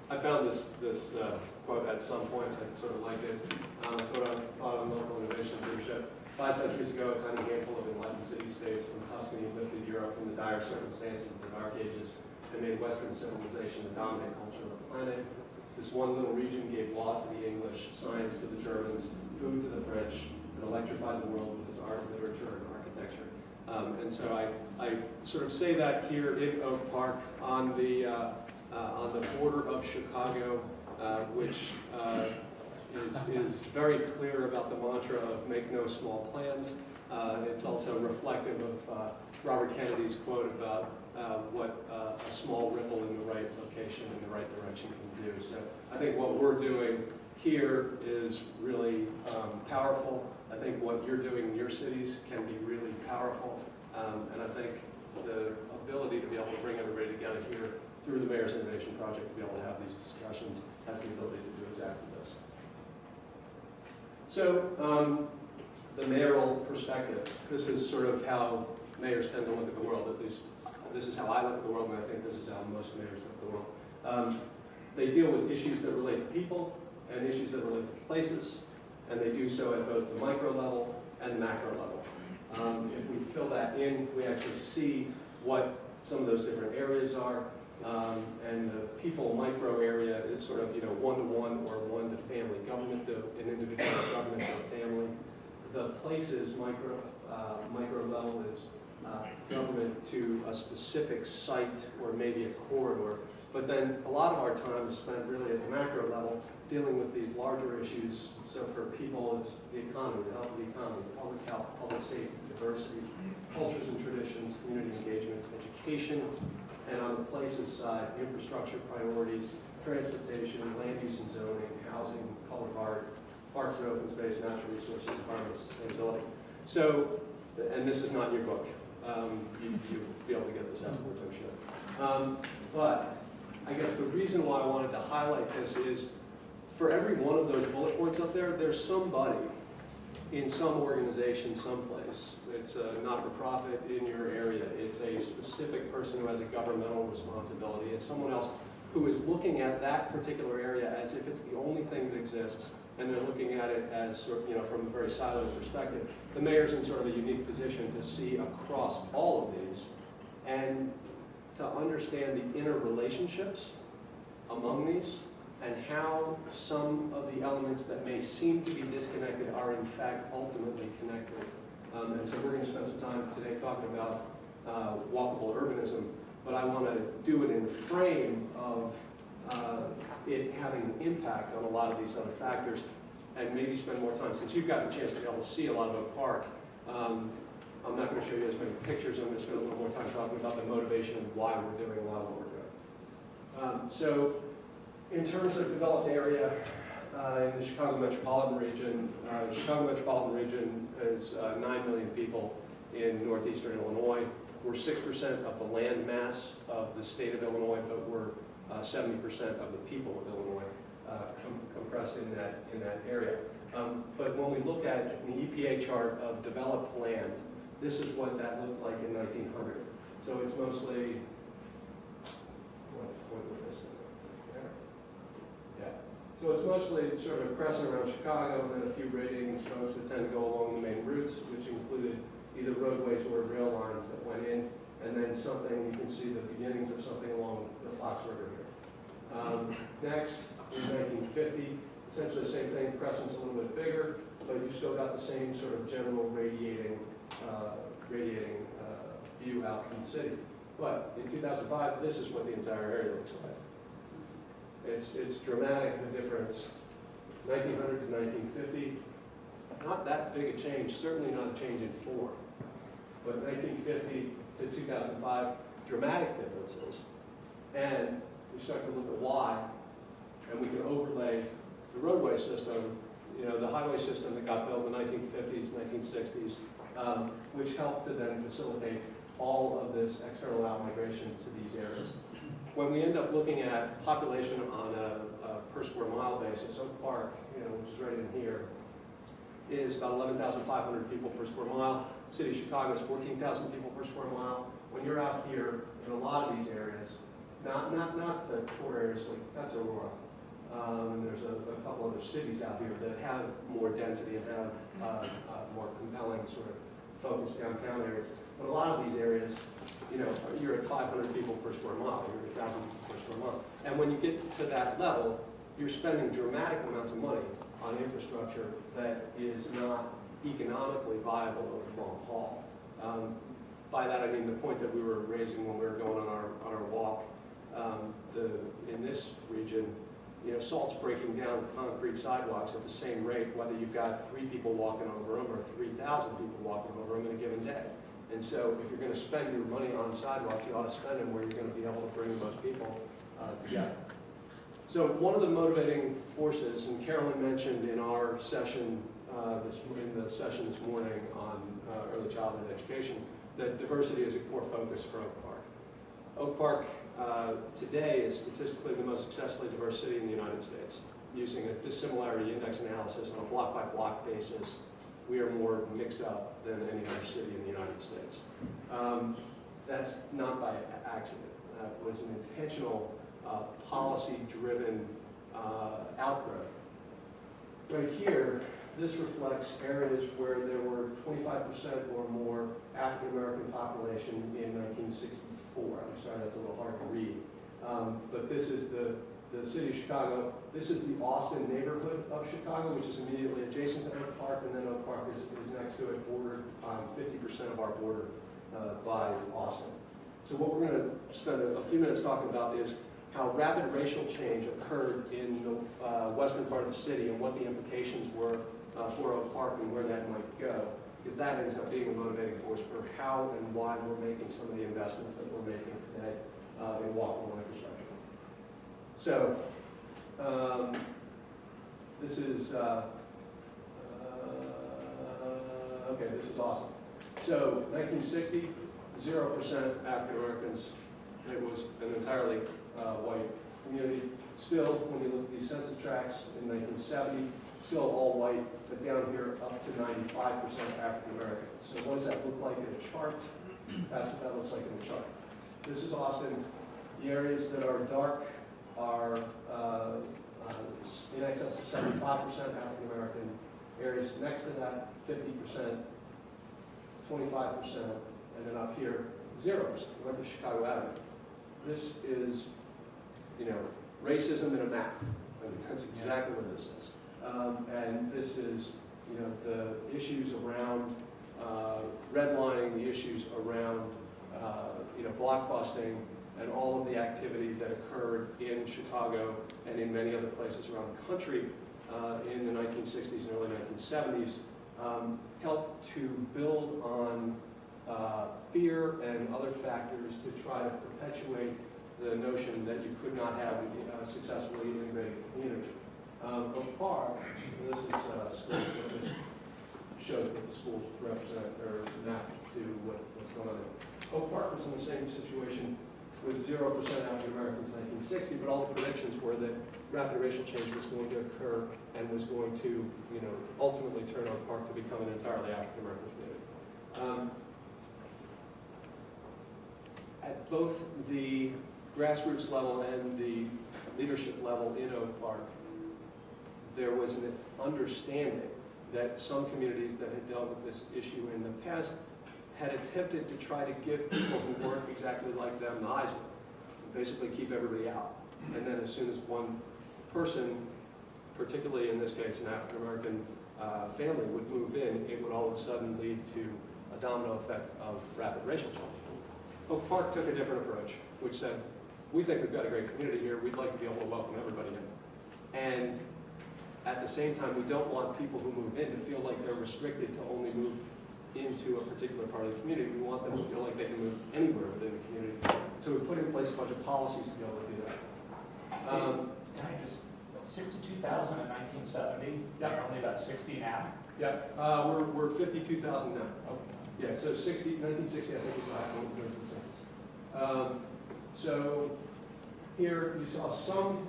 I found this quote at some point. I sort of liked it. Thought on local innovation and leadership. 5 centuries ago, a tiny handful of enlightened city-states from Tuscany lifted Europe from the dire circumstances of the Dark Ages and made Western civilization the dominant culture of the planet. This one little region gave law to the English, science to the Germans, food to the French, and electrified the world with its art, literature, and architecture. And so I sort of say that here in Oak Park on the border of Chicago, which is very clear about the mantra of make no small plans. It's also reflective of Robert Kennedy's quote about what a small ripple in the right location in the right direction can do. So I think what we're doing here is really powerful. I think what you're doing in your cities can be really powerful. And I think the ability to be able to bring everybody together here through the Mayor's Innovation Project to be able to have these discussions has the ability to do exactly this. So the mayoral perspective. This is sort of how mayors tend to look at the world, at least this is how I look at the world, and I think this is how most mayors look at the world. They deal with issues that relate to people and issues that relate to places, and they do so at both the micro level and the macro level. If we fill that in, we actually see what some of those different areas are. And the people micro area is sort of, one-to-one or one-to-family government, to an individual government to a family. The places micro level is government to a specific site or maybe a corridor. But then a lot of our time is spent really at the macro level dealing with these larger issues. So for people, it's the economy, the health of the economy, public health, public safety, diversity, cultures and traditions, community engagement, education, and on the places side, infrastructure priorities, transportation, land use and zoning, housing, color art, parks and open space, natural resources, environmental sustainability. So, and this is not in your book. You'll be able to get this afterwards, I'm sure. But I guess the reason why I wanted to highlight this is for every one of those bullet points up there, there's somebody in some organization someplace. It's a not-for-profit in your area. It's a specific person who has a governmental responsibility. It's someone else who is looking at that particular area as if it's the only thing that exists, and they're looking at it as, from a very siloed perspective. The mayor's in sort of a unique position to see across all of these and to understand the interrelationships among these and how some of the elements that may seem to be disconnected are in fact ultimately connected. And so we're going to spend some time today talking about walkable urbanism, but I want to do it in the frame of it having an impact on a lot of these other factors, and maybe spend more time, since you've got the chance to be able to see a lot of Oak Park. I'm not going to show you as many pictures. I'm going to spend a little more time talking about the motivation and why we're doing a lot of what we're doing. So in terms of developed area, in the Chicago metropolitan region, is 9 million people in northeastern Illinois. We're 6% of the land mass of the state of Illinois, but we're 70% of the people of Illinois compressed in that area. But when we look at the EPA chart of developed land, this is what that looked like in 1900. So it's mostly, so it's mostly sort of crescent around Chicago, and then a few grading strokes that tend to go along the main routes, which included either roadways or rail lines that went in, and then something, you can see the beginnings of something along the Fox River here. Next, in 1950, essentially the same thing, crescent's a little bit bigger, but you've still got the same sort of general radiating view out from the city. But in 2005, this is what the entire area looks like. It's dramatic, the difference, 1900 to 1950. Not that big a change, certainly not a change in form. But 1950 to 2005, dramatic differences. And we start to look at why, and we can overlay the roadway system, the highway system that got built in the 1950s, 1960s, which helped to then facilitate all of this external out-migration to these areas. When we end up looking at population on a per square mile basis, Oak Park, which is right in here, is about 11,500 people per square mile. City of Chicago is 14,000 people per square mile. When you're out here in a lot of these areas, Not the core areas, like that's Aurora. And there's a couple other cities out here that have more density and have more compelling sort of focused downtown areas. But a lot of these areas, you know, you're at 500 people per square mile, you're at 1,000 people per square mile. And when you get to that level, you're spending dramatic amounts of money on infrastructure that is not economically viable over the long haul. By that I mean the point that we were raising when we were going on our walk. In this region, you know, salt's breaking down concrete sidewalks at the same rate, whether you've got 3 people walking over them or 3,000 people walking over them in a given day. And so if you're going to spend your money on sidewalks, you ought to spend them where you're going to be able to bring most people together. So one of the motivating forces, and Carolyn mentioned in our session, in the session this morning on early childhood education, that diversity is a core focus for Oak Park. Oak Park today is statistically the most successfully diverse city in the United States. Using a dissimilarity index analysis on a block-by-block basis, we are more mixed up than any other city in the United States. That's not by accident. That was an intentional, policy-driven outgrowth. Right here, this reflects areas where there were 25% or more African American population in 1964. I'm sorry, that's a little hard to read. But this is the city of Chicago. This is the Austin neighborhood of Chicago, which is immediately adjacent to Oak Park, and then Oak Park is next to it, bordered 50% of our border by Austin. So what we're going to spend a few minutes talking about is how rapid racial change occurred in the western part of the city and what the implications were for Oak Park and where that might go, because that ends up being a motivating force for how and why we're making some of the investments that we're making today in walkable infrastructure. So this is okay. This is awesome. So 1960, 0% African Americans. It was an entirely white community. Still, when you look at these census tracts in 1970, still all white, but down here up to 95% African American. So what does that look like in a chart? That's what that looks like in a chart. This is Austin. The areas that are dark are in excess of 75% African American. Areas next to that, 50%, 25%, and then up here, 0%. Remember Chicago Avenue. This is, you know, racism in a map. I mean, that's exactly what this is. And this is, you know, the issues around redlining, the issues around, you know, blockbusting, and all of the activity that occurred in Chicago and in many other places around the country in the 1960s and early 1970s helped to build on fear and other factors to try to perpetuate the notion that you could not have a successfully integrated community. Oak Park, and this is schools that just shows what the schools represent or map to what's going on there. Oak Park was in the same situation with 0% African Americans in 1960, but all the predictions were that rapid racial change was going to occur and was going to, you know, ultimately turn Oak Park to become an entirely African American community. At both the grassroots level and the leadership level in Oak Park, there was an understanding that some communities that had dealt with this issue in the past had attempted to try to give people who weren't exactly like them the Heisman, basically keep everybody out. And then as soon as one person, particularly in this case an African American family, would move in, it would all of a sudden lead to a domino effect of rapid racial change. Oak Park took a different approach, which said, we think we've got a great community here, we'd like to be able to welcome everybody in. And at the same time, we don't want people who move in to feel like they're restricted to only move into a particular part of the community. We want them to feel like they can move anywhere within the community. So we put in place a bunch of policies to be able to do that. Can I just, 62,000 in 1970, yeah. Only about 60 now? Yeah, we're 52,000 now. Okay. Yeah, so 1960, I think, is last one during the census. So here you saw some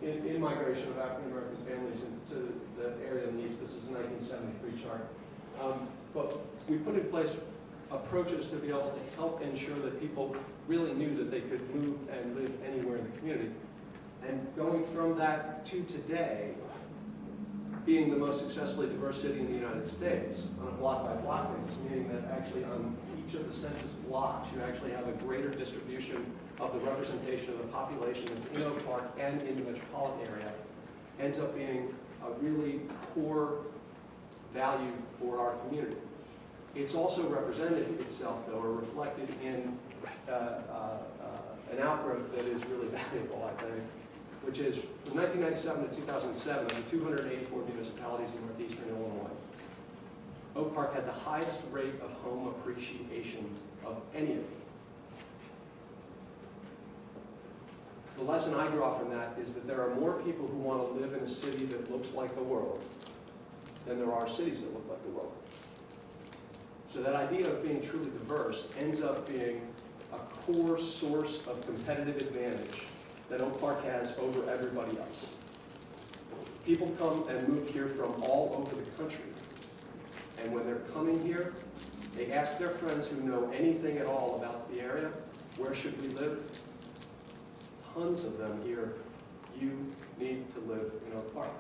in-migration of African American families into the area in the east. This is a 1973 chart. But we put in place approaches to be able to help ensure that people really knew that they could move and live anywhere in the community. And going from that to today, being the most successfully diverse city in the United States on a block-by-block basis, meaning that actually on each of the census blocks, you actually have a greater distribution of the representation of the population that's in Oak Park and in the metropolitan area, ends up being a really core value for our community. It's also represented itself, though, or reflected in an outgrowth that is really valuable, I think, which is from 1997 to 2007, of the 284 municipalities in northeastern Illinois, Oak Park had the highest rate of home appreciation of any of them. The lesson I draw from that is that there are more people who want to live in a city that looks like the world than there are cities that look like the world. So that idea of being truly diverse ends up being a core source of competitive advantage that Oak Park has over everybody else. People come and move here from all over the country. And when they're coming here, they ask their friends who know anything at all about the area, where should we live? Tons of them here, you need to live in Oak Park.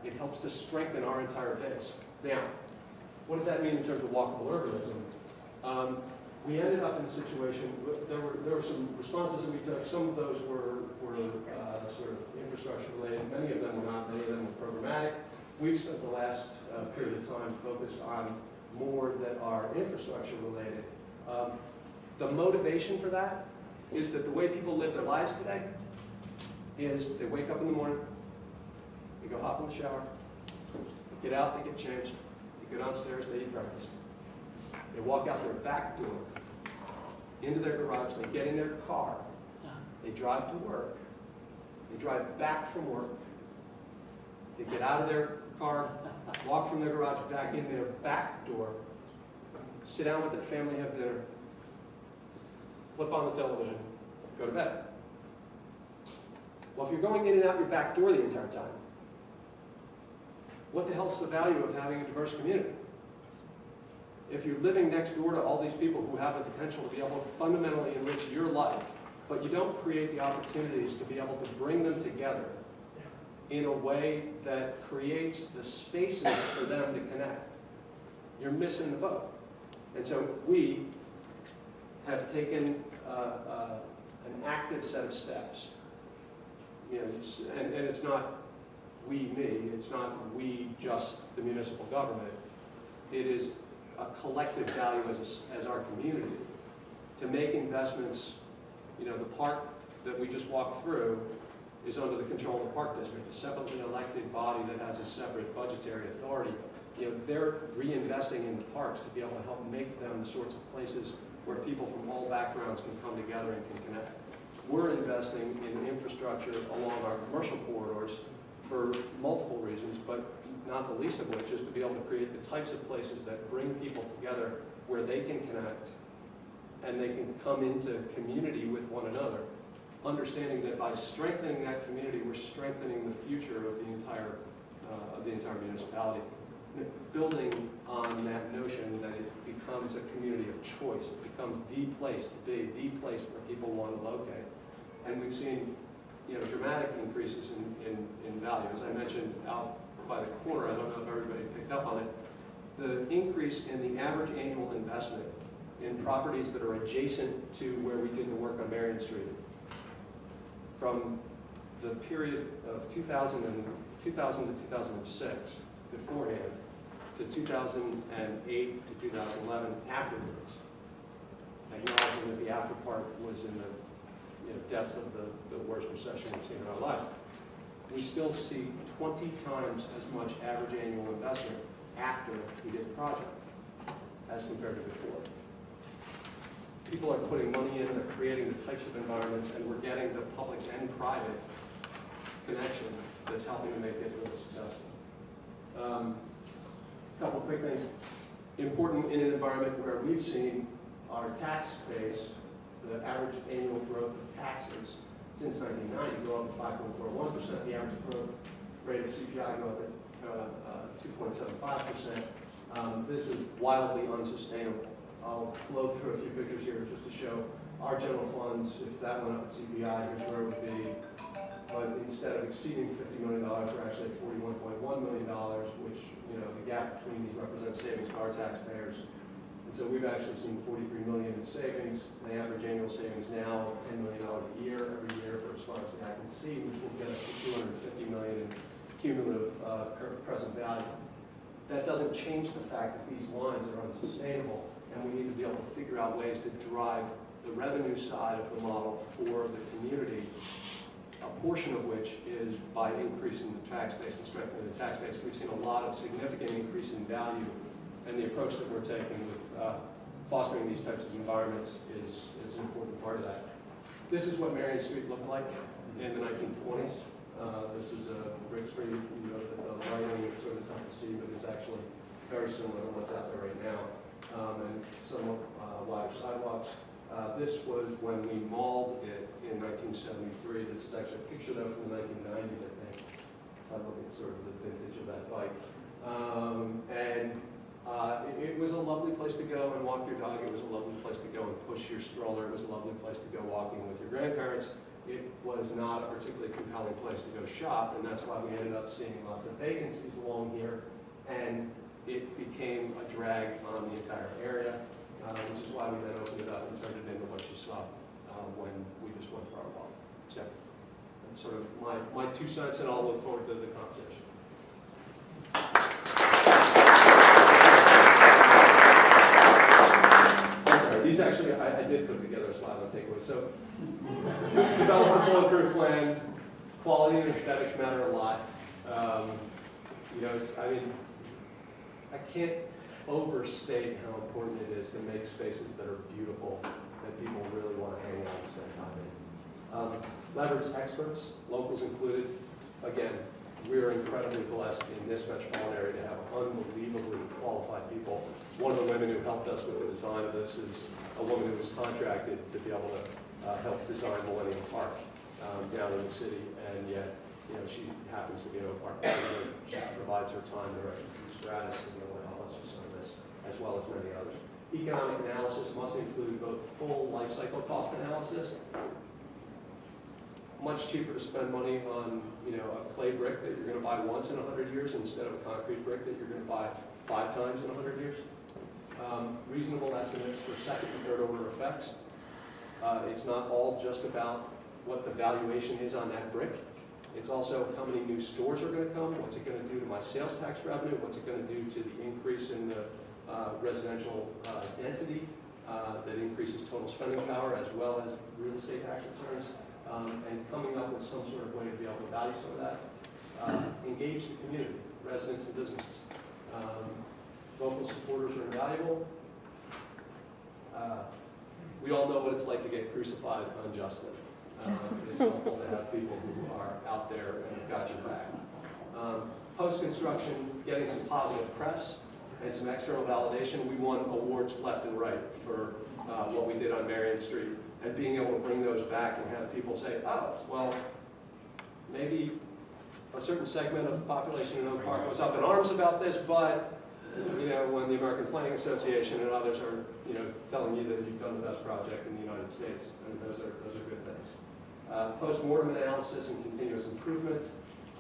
It helps to strengthen our entire base. Now, what does that mean in terms of walkable urbanism? We ended up in a situation, there were some responses that we took. Some of those were sort of infrastructure related. Many of them were not. Many of them were programmatic. We've spent the last period of time focused on more that are infrastructure related. The motivation for that is that the way people live their lives today is they wake up in the morning, they go hop in the shower, they get out, they get changed, they go downstairs, they eat breakfast. They walk out their back door, into their garage, they get in their car, they drive to work, they drive back from work, they get out of their car, walk from their garage back in their back door, sit down with their family, have dinner, flip on the television, go to bed. Well, if you're going in and out your back door the entire time, what the hell's the value of having a diverse community? If you're living next door to all these people who have the potential to be able to fundamentally enrich your life, but you don't create the opportunities to be able to bring them together in a way that creates the spaces for them to connect, you're missing the boat. And so we have taken an active set of steps. You know, and it's not we, me, it's not we, just the municipal government. It is a collective value as our community to make investments. You know, the park that we just walked through is under the control of the Park District, a separately elected body that has a separate budgetary authority. You know, they're reinvesting in the parks to be able to help make them the sorts of places where people from all backgrounds can come together and can connect. We're investing in infrastructure along our commercial corridors for multiple reasons, but not the least of which is to be able to create the types of places that bring people together where they can connect and they can come into community with one another, understanding that by strengthening that community, we're strengthening the future of the entire municipality. Building on that notion that it becomes a community of choice, it becomes the place to be, the place where people want to locate. And we've seen, you know, dramatic increases in value. As I mentioned out by the corner, I don't know if everybody picked up on it, the increase in the average annual investment in properties that are adjacent to where we did the work on Marion Street from the period of 2000 to 2006 beforehand to 2008 to 2011 afterwards, acknowledging that the after part was in the depths of the worst recession we've seen in our lives. We still see 20 times as much average annual investment after we did the project as compared to before. People are putting money in, they're creating the types of environments, and we're getting the public and private connection that's helping to make it really successful. A couple quick things. Important in an environment where we've seen our tax base, the average annual growth of taxes since 1990 go up to 5.41%. The average growth rate of CPI go up at 2.75%. This is wildly unsustainable. I'll flow through a few pictures here just to show our general funds. If that went up at CPI, here's where it would be. But instead of exceeding $50 million, we're actually at $41.1 million, which, you know, the gap between these represents savings to our taxpayers. And so we've actually seen $43 million in savings. The average annual savings now of $10 million a year, every year for as far as I can see, which will get us to $250 million in cumulative present value. That doesn't change the fact that these lines are unsustainable, and we need to be able to figure out ways to drive the revenue side of the model for the community, a portion of which is by increasing the tax base and strengthening the tax base. We've seen a lot of significant increase in value, and the approach that we're taking with fostering these types of environments is an important part of that. This is what Marion Street looked like in the 1920s. This is a brick street. You know, the lighting is sort of tough to see, but it's actually very similar to what's out there right now, and somewhat wider sidewalks. This was when we mauled it in 1973. This is actually a picture though from the 1990s, I think. I'm looking at sort of the vintage of that bike. It was a lovely place to go and walk your dog. It was a lovely place to go and push your stroller. It was a lovely place to go walking with your grandparents. It was not a particularly compelling place to go shop, and that's why we ended up seeing lots of vacancies along here, and it became a drag on the entire area, which is why we then opened it up and turned it into what you saw when we just went for our walk. So that's sort of my 2 cents, and I'll look forward to the conversation. These actually, I did put together a slide on takeaways. So, develop a bulletproof plan. Quality and aesthetics matter a lot. You know, I can't overstate how important it is to make spaces that are beautiful, that people really want to hang out and spend time in. Leverage experts, locals included. Again, we're incredibly blessed in this metropolitan area to have unbelievably qualified people. One of the women who helped us with the design of this is a woman who was contracted to be able to help design Millennium Park down in the city, and yet, you know, she happens to be an Oak Park resident. She provides her time and her expertise gratis to be able to help us with some of this, as well as many others. Economic analysis must include both full life cycle cost analysis. Much cheaper to spend money on, you know, a clay brick that you're going to buy once in 100 years instead of a concrete brick that you're going to buy 5 times in 100 years. Reasonable estimates for second and third order effects. It's not all just about what the valuation is on that brick. It's also how many new stores are going to come, what's it going to do to my sales tax revenue, what's it going to do to the increase in the residential density that increases total spending power, as well as real estate tax returns. And coming up with some sort of way to be able to value some of that. Engage the community, residents and businesses. Local supporters are invaluable. We all know what it's like to get crucified unjustly. It's helpful to have people who are out there and have got your back. Post-construction, getting some positive press and some external validation. We won awards left and right for what we did on Marion Street. And being able to bring those back and have people say, oh, well, maybe a certain segment of the population in Oak Park was up in arms about this, but, you know, when the American Planning Association and others are, you know, telling you that you've done the best project in the United States, and those are good things. Post-mortem analysis and continuous improvement,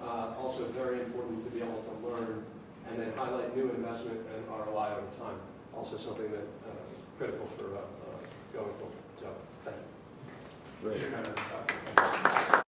also very important to be able to learn, and then highlight new investment and ROI over time, also something that is critical for going forward. So, thank you. Great.